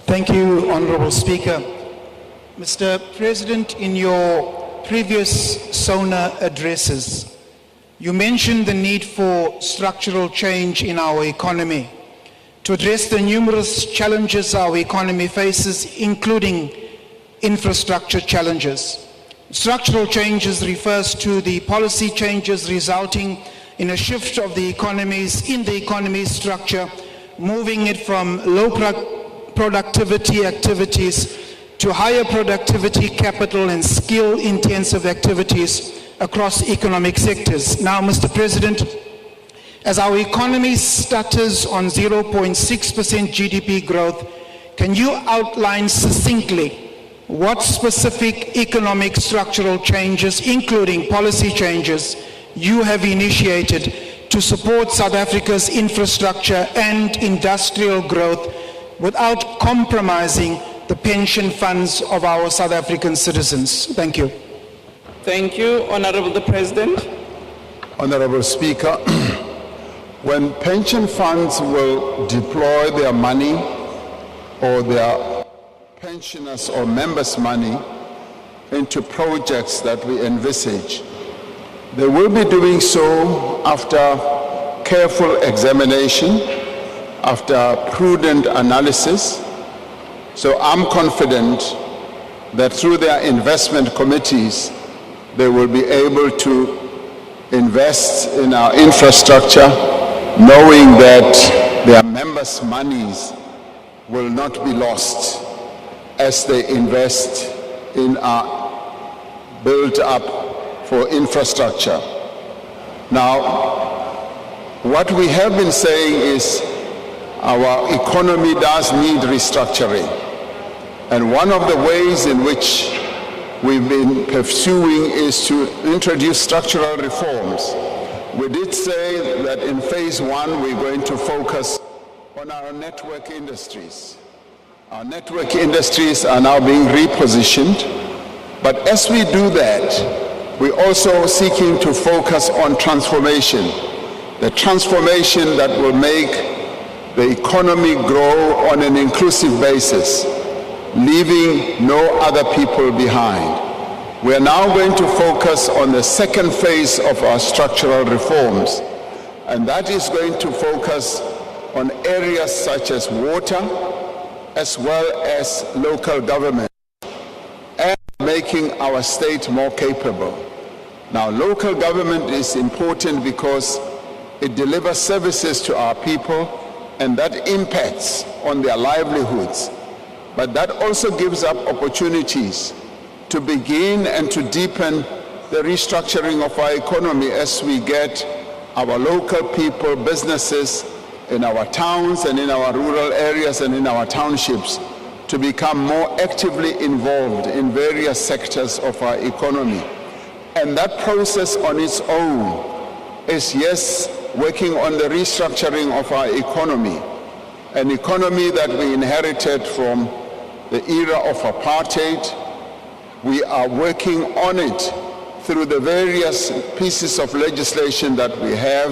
Thank you, Honourable Speaker. Mr. President, in your previous SONA addresses, you mentioned the need for structural change in our economy to address the numerous challenges our economy faces, including infrastructure challenges. Structural changes refers to the policy changes resulting in a shift of the economy's structure, moving it from low productivity activities to higher productivity, capital and skill-intensive activities across economic sectors. Now, Mr. President, as our economy stutters on 0.6% GDP growth, can you outline succinctly what specific economic structural changes, including policy changes, you have initiated to support South Africa's infrastructure and industrial growth without compromising the pension funds of our South African citizens? Thank you. Thank you, Honourable the President. Honourable Speaker, when pension funds will deploy their money or their pensioners or members' money into projects that we envisage, they will be doing so after careful examination, after prudent analysis. So I'm confident that through their investment committees, they will be able to invest in our infrastructure, knowing that their members' monies will not be lost as they invest in our build-up for infrastructure. Now, what we have been saying is our economy does need restructuring. And one of the ways in which we've been pursuing is to introduce structural reforms. We did say that in phase one, we're going to focus on our network industries. Our network industries are now being repositioned, but as we do that, we're also seeking to focus on transformation, the transformation that will make the economy grow on an inclusive basis, leaving no other people behind. We are now going to focus on the second phase of our structural reforms, and that is going to focus on areas such as water, as well as local government, and making our state more capable. Now, local government is important because it delivers services to our people, and that impacts on their livelihoods. But that also gives up opportunities to begin and to deepen the restructuring of our economy as we get our local people, businesses in our towns and in our rural areas and in our townships to become more actively involved in various sectors of our economy. And that process on its own is, yes, working on the restructuring of our economy, an economy that we inherited from the era of apartheid. We are working on it through the various pieces of legislation that we have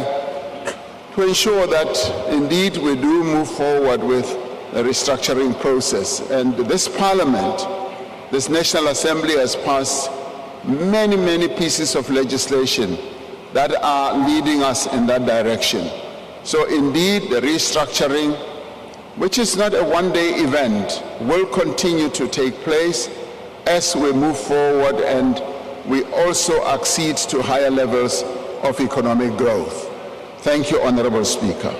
to ensure that indeed we do move forward with the restructuring process. And this Parliament, this National Assembly, has passed many, many pieces of legislation that are leading us in that direction. So indeed, the restructuring, which is not a one-day event, will continue to take place as we move forward and we also accede to higher levels of economic growth. Thank you, Honourable Speaker.